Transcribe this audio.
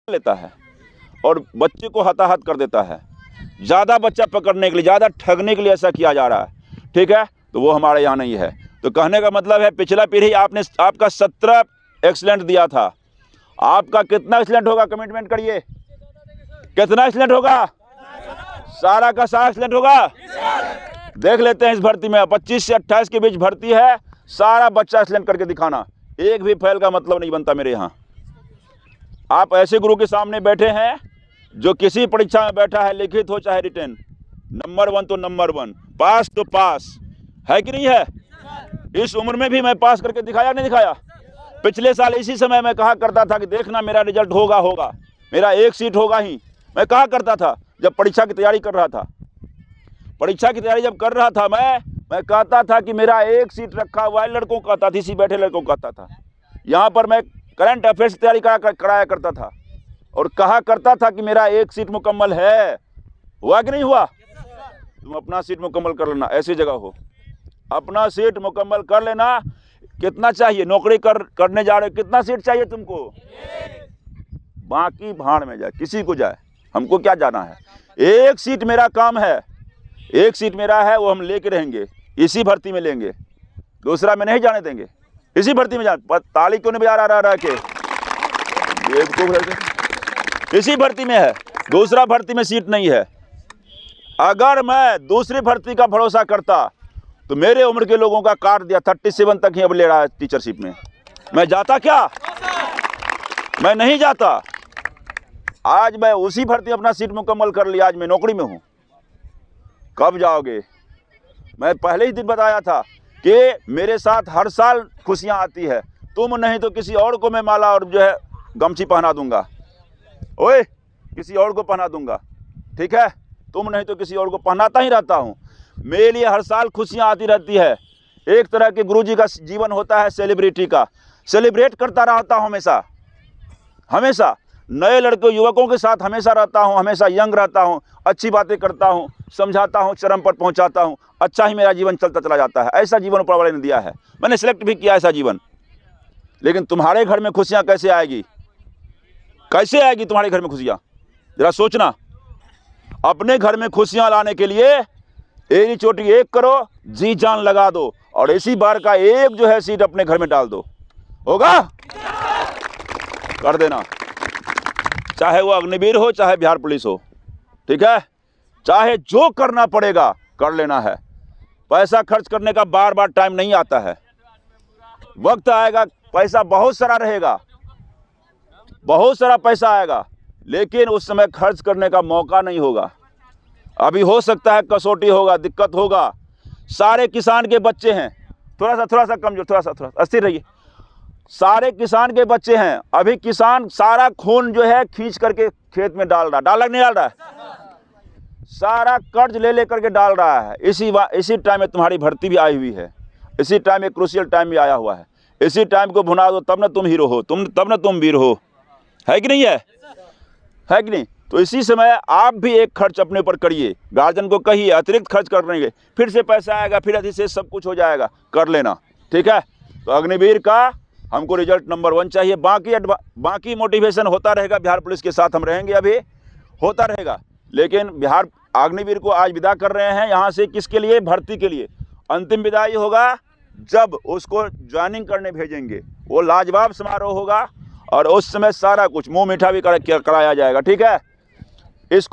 लेता है और बच्चे को हताहत कर देता है। ज़्यादा बच्चा पकड़ने के लिए, ज़्यादा ठगने के लिए ऐसा किया जा रहा है, ठीक है। तो वो हमारे यहाँ नहीं है। तो कहने का मतलब है पिछला पीढ़ी आपका 17 एक्सीलेंट दिया था, आपका कितना एक्सीलेंट होगा? कमिटमेंट करिए, कितना एक्सीलेंट होगा? सारा का सारा एक्सीलेंट होगा। देख लेते हैं इस भर्ती में 25 से 28 के बीच भर्ती है, सारा बच्चा एक्सीलेंट करके दिखाना। एक भी फेल का मतलब नहीं बनता मेरे यहाँ। आप ऐसे गुरु के सामने बैठे हैं जो किसी परीक्षा में बैठा है, लिखित हो चाहे रिटन, नंबर 1 तो नंबर 1, पास तो पास है कि नहीं है? इस उम्र में भी मैं पास करके दिखाया नहीं दिखाया? पिछले साल इसी समय मैं कहा करता था कि देखना मेरा रिजल्ट होगा, मेरा 1 सीट होगा ही। मैं कहा करता था जब परीक्षा की तैयारी कर रहा था, परीक्षा की तैयारी जब कर रहा था मैं कहता था कि मेरा 1 सीट रखा हुआ है। लड़कों को कहता था, इसी बैठे लड़कों को कहता था। यहाँ पर मैं करंट अफेयर्स की तैयारी कराया करता था और कहा करता था कि मेरा 1 सीट मुकम्मल है। हुआ कि नहीं हुआ? तुम अपना सीट मुकम्मल कर लेना, ऐसी जगह हो, अपना सीट मुकम्मल कर लेना। कितना चाहिए? नौकरी करने जा रहे हो, कितना सीट चाहिए तुमको? बाकी भाड़ में जाए, किसी को जाए, हमको क्या जाना है? 1 सीट मेरा काम है, 1 सीट मेरा है, वो हम लेके रहेंगे, इसी भर्ती में लेंगे, दूसरा में नहीं जाने देंगे। इसी भर्ती में जाने, ताली क्यों नहीं बजा रहा के? इसी भर्ती में है, दूसरा भर्ती में सीट नहीं है। अगर मैं दूसरी भर्ती का भरोसा करता तो मेरे उम्र के लोगों का काट दिया, 37 तक ही अब ले रहा है टीचरशिप में। मैं जाता क्या? मैं नहीं जाता। आज मैं उसी भर्ती में अपना सीट मुकम्मल कर लिया, आज मैं नौकरी में हूं। कब जाओगे? मैं पहले ही दिन बताया था कि मेरे साथ हर साल खुशियां आती है, तुम नहीं तो किसी और को मैं माला और जो है गमछी पहना दूंगा। ओए, किसी और को पहना दूंगा, ठीक है? तुम नहीं तो किसी और को पहनाता ही रहता हूं। मेरे लिए हर साल खुशियां आती रहती है। एक तरह के गुरुजी का जीवन होता है सेलिब्रिटी का, सेलिब्रेट करता रहता हूं हमेशा नए लड़कों युवकों के साथ हमेशा रहता हूं, हमेशा यंग रहता हूं, अच्छी बातें करता हूं, समझाता हूं, चरम पर पहुंचाता हूं, अच्छा ही मेरा जीवन चलता चला जाता है। ऐसा जीवन ऊपर वाले ने दिया है, मैंने सिलेक्ट भी किया ऐसा जीवन। लेकिन तुम्हारे घर में खुशियां कैसे आएगी? कैसे आएगी तुम्हारे घर में खुशियां? जरा सोचना। अपने घर में खुशियां लाने के लिए एड़ी चोटी एक करो, जी जान लगा दो और इसी बार का एक जो है सीट अपने घर में डाल दो। होगा? कर देना, चाहे वो अग्निवीर हो चाहे बिहार पुलिस हो, ठीक है? चाहे जो करना पड़ेगा कर लेना है। पैसा खर्च करने का बार बार टाइम नहीं आता है। वक्त आएगा, पैसा बहुत सारा रहेगा, बहुत सारा पैसा आएगा, लेकिन उस समय खर्च करने का मौका नहीं होगा। अभी हो सकता है कसौटी होगा, दिक्कत होगा। सारे किसान के बच्चे हैं, थोड़ा सा कमजोर, थोड़ा सा अस्थिर रहिए। सारे किसान के बच्चे हैं, अभी किसान सारा खून जो है खींच करके खेत में डाल रहा नहीं डाल रहा है, सारा कर्ज ले करके डाल रहा है। इसी टाइम में तुम्हारी भर्ती भी आई हुई है, इसी टाइम में क्रूशियल टाइम भी आया हुआ है। इसी टाइम को भुना दो, तब ना तुम हीरो हो, तब ना तुम वीर हो। है कि नहीं है कि नहीं? तो इसी समय आप भी एक खर्च अपने ऊपर करिए, गार्जियन को कहिए अतिरिक्त खर्च करेंगे, फिर से पैसा आएगा, फिर अधिशेष सब कुछ हो जाएगा, कर लेना, ठीक है? तो अग्निवीर का हमको रिजल्ट नंबर 1 चाहिए। बाकी मोटिवेशन होता रहेगा, बिहार पुलिस के साथ हम रहेंगे, अभी होता रहेगा। लेकिन बिहार अग्निवीर को आज विदा कर रहे हैं यहाँ से, किसके लिए? भर्ती के लिए। अंतिम विदाई होगा जब उसको ज्वाइनिंग करने भेजेंगे, वो लाजवाब समारोह होगा और उस समय सारा कुछ मुँह मीठा भी कराया जाएगा, ठीक है? इसको